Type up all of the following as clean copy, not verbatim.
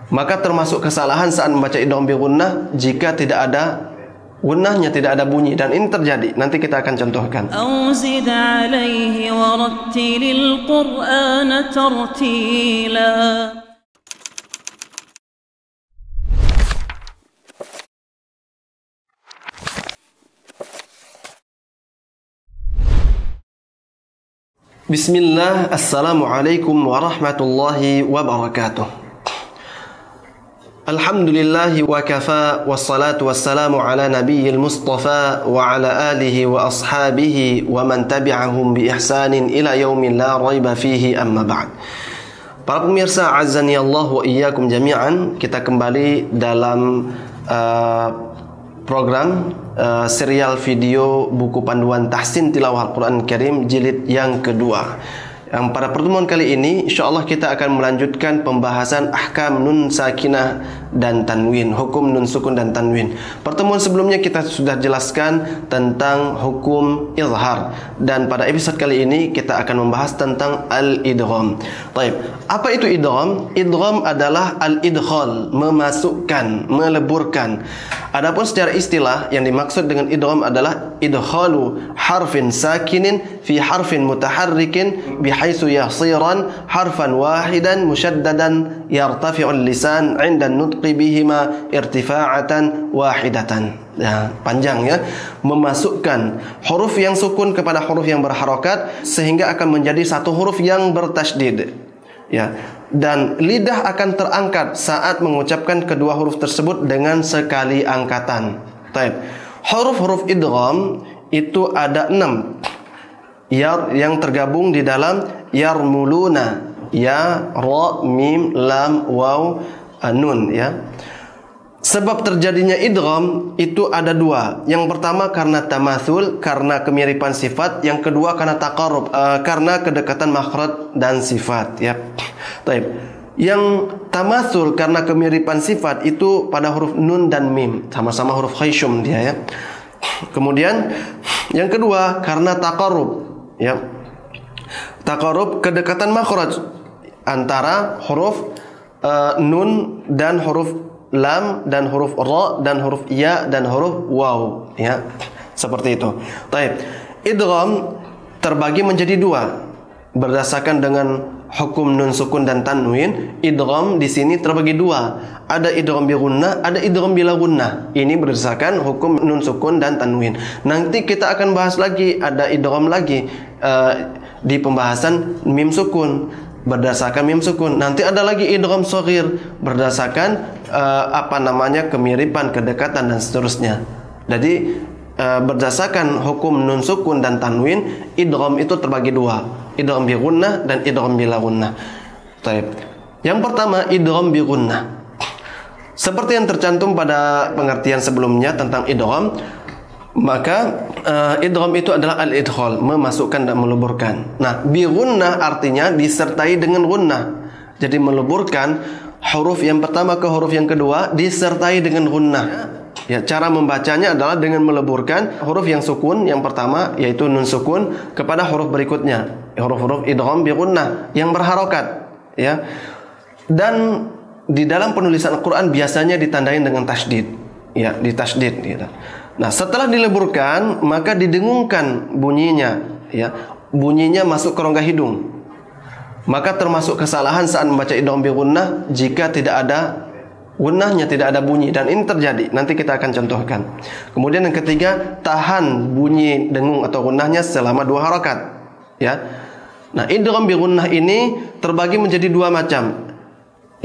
Maka termasuk kesalahan saat membaca idgham bi gunnah jika tidak ada gunnahnya, tidak ada bunyi, dan ini terjadi. Nanti kita akan contohkan. Auzid alaihi warattilil Qur'ana tartila. Bismillah, assalamualaikum warahmatullahi wabarakatuh. Alhamdulillahi wa kafa, wassalatu wassalamu ala nabiyyil mustafa wa ala alihi wa ashabihi wa man tabi'ahum bi ihsanin ila yaumin la raiba fihi, amma ba'd. Para pemirsa, azani Allah wa iyyakum jami'an, kita kembali dalam program serial video buku panduan tahsin tilawah Al-Quran Karim jilid yang kedua. Yang pada pertemuan kali ini insyaallah kita akan melanjutkan pembahasan ahkam nun sakinah dan tanwin, hukum nun sukun dan tanwin. Pertemuan sebelumnya kita sudah jelaskan tentang hukum izhar, dan pada episode kali ini kita akan membahas tentang al-idgham. Baik, apa itu idgham? Idgham adalah al-idkhal, memasukkan, meleburkan. Adapun secara istilah yang dimaksud dengan idgham adalah idkhalu harfin sakinin fi harfin mutaharrikin bihaitsu yasiran harfan wahidan musyaddadan yartafi'ul lisan 'inda an-nutqi bihima irtifa'atan wahidatan. Ya, panjang ya. Memasukkan huruf yang sukun kepada huruf yang berharokat sehingga akan menjadi satu huruf yang bertasydid. Ya, dan lidah akan terangkat saat mengucapkan kedua huruf tersebut dengan sekali angkatan. Baik. Huruf-huruf idgham itu ada 6 yang tergabung di dalam yarmuluna, ya, ra, mim, lam, waw, nun, ya. Sebab terjadinya idgham itu ada 2. Yang pertama karena tamatsul, karena kemiripan sifat. Yang kedua karena taqarrub, karena kedekatan makhraj dan sifat, ya. Baik. Yang tamatsul karena kemiripan sifat itu pada huruf nun dan mim, sama-sama huruf khayshum dia, ya. Kemudian yang kedua karena taqarrub, ya. Taqarrub, kedekatan makhraj antara huruf nun dan huruf lam dan huruf ra dan huruf ya dan huruf waw, ya. Seperti itu. Baik. Idgham terbagi menjadi 2 berdasarkan dengan hukum nun sukun dan tanwin. Idgham di sini terbagi 2. Ada idgham bi gunnah, ada idgham bila gunnah. Ini berdasarkan hukum nun sukun dan tanwin. Nanti kita akan bahas lagi, ada idgham lagi di pembahasan mim sukun, berdasarkan mim sukun. Nanti ada lagi idgham shaghir berdasarkan kemiripan, kedekatan dan seterusnya. Jadi berdasarkan hukum nun sukun dan tanwin, idgham itu terbagi 2, idgham bi gunnah dan idgham bila gunnah. Baik. Yang pertama idgham bi gunnah. Seperti yang tercantum pada pengertian sebelumnya tentang idgham, maka idgham itu adalah al-idkhal, memasukkan dan meleburkan. Nah, bi gunnah artinya disertai dengan gunnah. Jadi meleburkan huruf yang pertama ke huruf yang kedua disertai dengan gunnah. Ya, cara membacanya adalah dengan meleburkan huruf yang sukun yang pertama, yaitu nun sukun, kepada huruf berikutnya, huruf-huruf idgham bi gunnah yang berharokat, ya. Dan di dalam penulisan Al-Quran biasanya ditandai dengan tasydid, ya, ditasydid, gitu. Nah, setelah dileburkan maka didengungkan bunyinya, ya, bunyinya masuk ke rongga hidung. Maka termasuk kesalahan saat membaca idgham bi gunnah jika tidak ada gunnahnya, tidak ada bunyi, dan ini terjadi. Nanti kita akan contohkan. Kemudian yang ketiga, tahan bunyi dengung atau gunnahnya selama 2 harokat, ya. Nah, idgham bi gunnah ini terbagi menjadi 2 macam.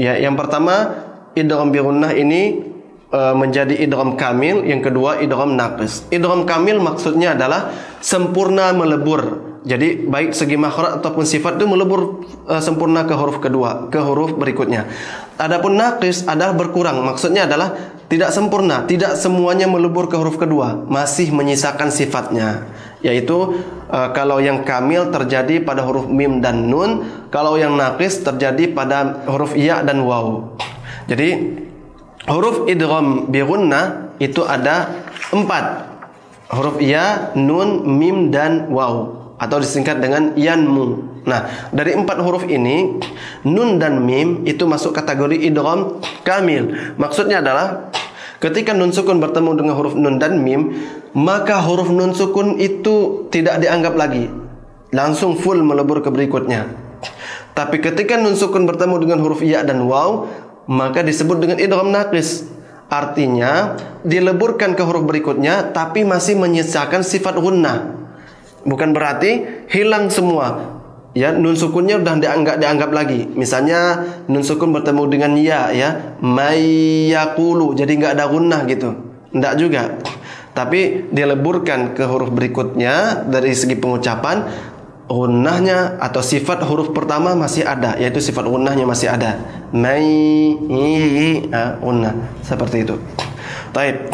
Ya, yang pertama idgham bi gunnah ini menjadi idgham kamil, yang kedua idgham naqis. Idgham kamil maksudnya adalah sempurna melebur. Jadi baik segi makhraj ataupun sifat itu melebur sempurna ke huruf kedua, ke huruf berikutnya. Adapun naqis adalah berkurang, maksudnya adalah tidak sempurna, tidak semuanya melebur ke huruf kedua, masih menyisakan sifatnya. Yaitu kalau yang kamil terjadi pada huruf mim dan nun, kalau yang naqis terjadi pada huruf ya dan waw. Jadi huruf idgham bi gunnah itu ada 4. Huruf ya, nun, mim dan waw, atau disingkat dengan yanmu. Nah, dari 4 huruf ini, nun dan mim itu masuk kategori idgham kamil. Maksudnya adalah ketika nun sukun bertemu dengan huruf nun dan mim, maka huruf nun sukun itu tidak dianggap lagi, langsung full melebur ke berikutnya. Tapi ketika nun sukun bertemu dengan huruf ya dan waw, maka disebut dengan idgham naqis. Artinya dileburkan ke huruf berikutnya tapi masih menyisakan sifat gunnah. Bukan berarti hilang semua. Ya, nun sukunnya udah dianggap lagi. Misalnya nun sukun bertemu dengan ya, mayyaqulu, jadi enggak ada gunnah gitu. Enggak juga. Tapi dileburkan ke huruf berikutnya dari segi pengucapan, gunnahnya atau sifat huruf pertama masih ada, yaitu sifat gunnahnya masih ada. Gunnah seperti itu. Taib.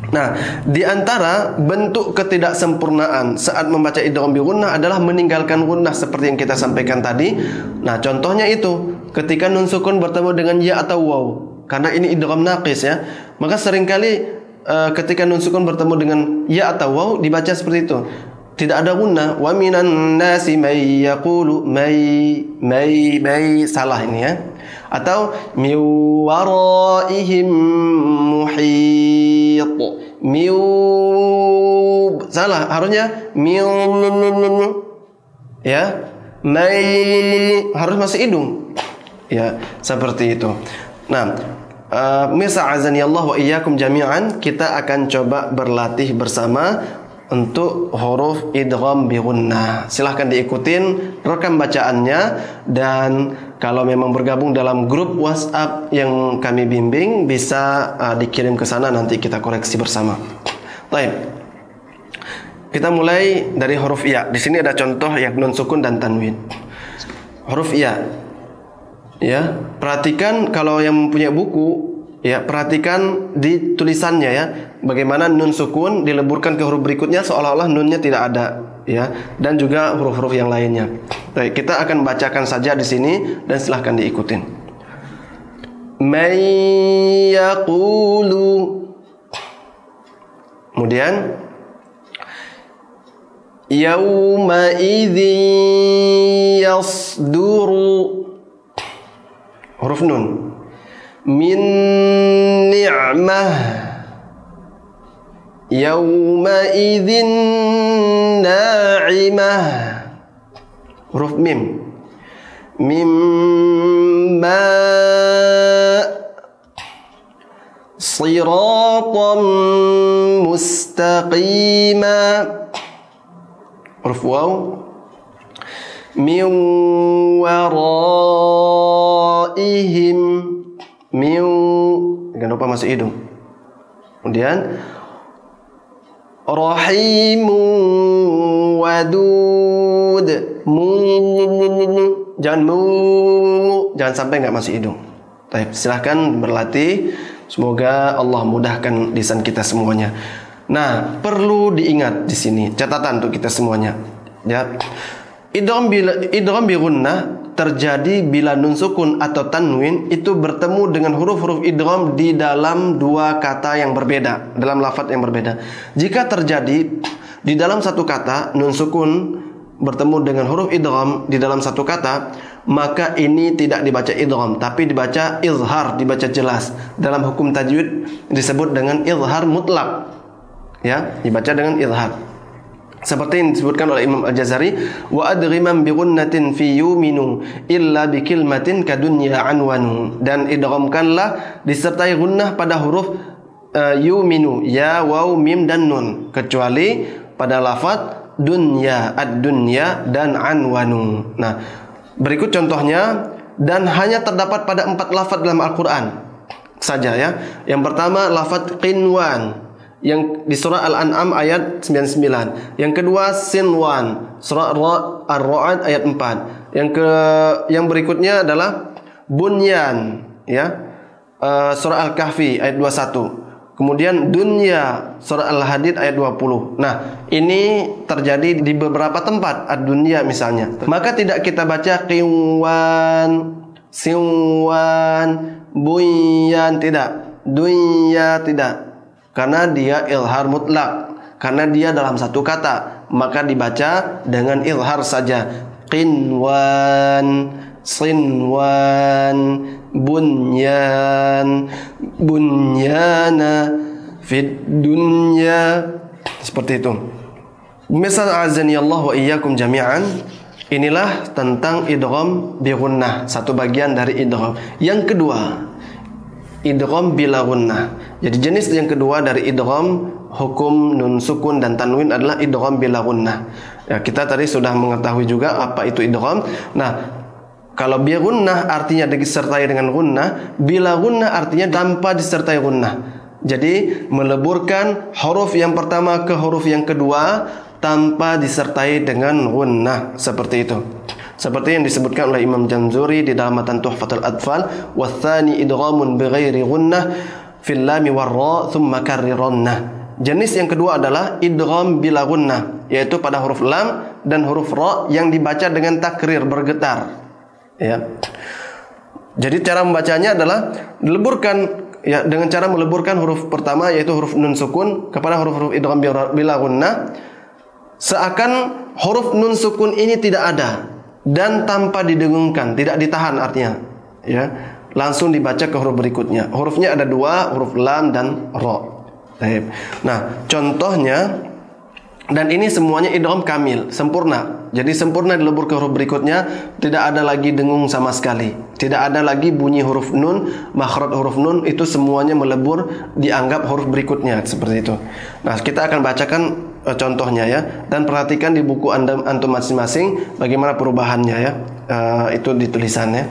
Nah, di antara bentuk ketidaksempurnaan saat membaca idgham bi gunnah adalah meninggalkan gunnah seperti yang kita sampaikan tadi. Nah, contohnya itu ketika nun sukun bertemu dengan ya atau waw. Karena ini idgham naqis ya. Maka seringkali ketika nun sukun bertemu dengan ya atau waw dibaca seperti itu. Tidak ada gunnah. Wa minan nasi may yaqulu may salah ini ya. Atau mi waraihim muhit. Salah, harusnya ya. Harus masih hidung. Ya, seperti itu. Nah, misa'azani Allah wa iyyakum jami'an, kita akan coba berlatih bersama untuk huruf idgham bi gunnah. Silahkan diikutin rekam bacaannya, dan kalau memang bergabung dalam grup WhatsApp yang kami bimbing bisa dikirim ke sana, nanti kita koreksi bersama. Baik. Kita mulai dari huruf ya. Di sini ada contoh yang nun sukun dan tanwin. Huruf ya. Ya, perhatikan kalau yang mempunyai buku, ya, perhatikan di tulisannya ya, bagaimana nun sukun dileburkan ke huruf berikutnya seolah-olah nunnya tidak ada, ya, dan juga huruf-huruf yang lainnya. Baik, kita akan bacakan saja di sini dan silahkan diikutin. May yaqulu. Kemudian yauma idzin yasduru. Huruf nun. Min ni'mah yauma idzin na'imah. Huruf mim. Mimma siratan mustaqima. Huruf waw. Min waraihim. Jangan lupa masuk hidung. Kemudian rahimu wadud. Jangan sampai nggak masuk hidung. Baik, silahkan berlatih. Semoga Allah mudahkan lisan kita semuanya. Nah, perlu diingat di sini catatan untuk kita semuanya. Ya, idgham bi gunnah terjadi bila nun sukun atau tanwin itu bertemu dengan huruf-huruf idgham di dalam dua kata yang berbeda, dalam lafaz yang berbeda. Jika terjadi di dalam satu kata nun sukun bertemu dengan huruf idgham di dalam satu kata, maka ini tidak dibaca idgham tapi dibaca izhar, dibaca jelas. Dalam hukum tajwid disebut dengan izhar mutlak. Ya, dibaca dengan izhar. Seperti yang disebutkan oleh Imam Al-Jazari, wa adghiman bi gunnatin fi yuminu illa bi kilmatin kadunya anwanu. Dan idghamkanlah disertai gunnah pada huruf yuminu, ya, waw, mim dan nun, kecuali pada lafaz dunya, ad-dunya dan anwanu. Nah, berikut contohnya, dan hanya terdapat pada 4 lafaz dalam Al-Qur'an saja ya. Yang pertama lafaz qinwan yang di surah Al-An'am ayat 99. Yang kedua sinwan, surah Ar-Ra'd ayat 4. Yang berikutnya adalah bunyan ya, surah Al-Kahfi ayat 21. Kemudian dunya, surah Al-Hadid ayat 20. Nah, ini terjadi di beberapa tempat, ad-dunya misalnya. Maka tidak kita baca qiwan, siwan, bunyan, tidak. Dunya tidak. Karena dia izhar mutlak, karena dia dalam satu kata, maka dibaca dengan izhar saja. Qinwan, sinwan, bunyan, bunyana fid dunya. Seperti itu. Misal azani Allah wa iyyakum jami'an. Inilah tentang idgham bi gunnah, satu bagian dari idgham. Yang kedua, idgham bila gunnah. Jadi jenis yang kedua dari idgham, hukum nun sukun dan tanwin adalah idgham bila gunnah. Ya, kita tadi sudah mengetahui juga apa itu idgham. Nah, kalau bi gunnah artinya disertai dengan gunnah, bila gunnah artinya tanpa disertai gunnah. Jadi meleburkan huruf yang pertama ke huruf yang kedua tanpa disertai dengan gunnah, seperti itu. Seperti yang disebutkan oleh Imam Jamzuri di dalam matan Tuhfatul Atfal, watsani idghamun bighairi gunnah fil lam war ra thumma karrirannah. Jenis yang kedua adalah idgham bila gunnah, yaitu pada huruf lam dan huruf ra yang dibaca dengan takrir, bergetar. Ya. Jadi cara membacanya adalah dileburkan, ya, dengan cara meleburkan huruf pertama yaitu huruf nun sukun kepada huruf-huruf idgham bila gunnah. Seakan huruf nun sukun ini tidak ada dan tanpa didengungkan, tidak ditahan artinya, ya, langsung dibaca ke huruf berikutnya. Hurufnya ada dua, huruf lam dan ra. Nah, contohnya, dan ini semuanya idgham kamil, sempurna. Jadi sempurna dilebur ke huruf berikutnya, tidak ada lagi dengung sama sekali, tidak ada lagi bunyi huruf nun, makhraj huruf nun, itu semuanya melebur, dianggap huruf berikutnya, seperti itu. Nah, kita akan bacakan contohnya, ya, dan perhatikan di buku antum masing-masing bagaimana perubahannya, ya. Itu di tulisannya.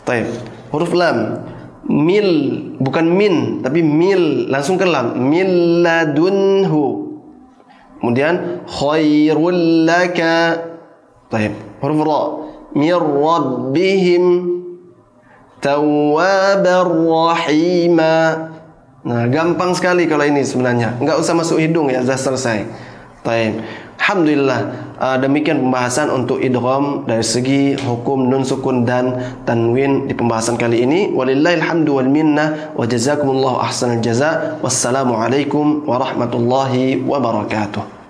Taib. Huruf lam, mil, bukan min tapi mil, langsung ke lam, mil ladunhu. Kemudian khairul laka. Taib. Huruf ra, mir rabbihim tawwabar rahima. Nah, gampang sekali kalau ini sebenarnya, enggak usah masuk hidung, ya, sudah selesai. Taib. Alhamdulillah, demikian pembahasan untuk idgham dari segi hukum nun sukun dan tanwin di pembahasan kali ini. Walillahil hamdu wal minnah wa jazakumullahu ahsanal jazaa. Wassalamu alaikum warahmatullahi wabarakatuh.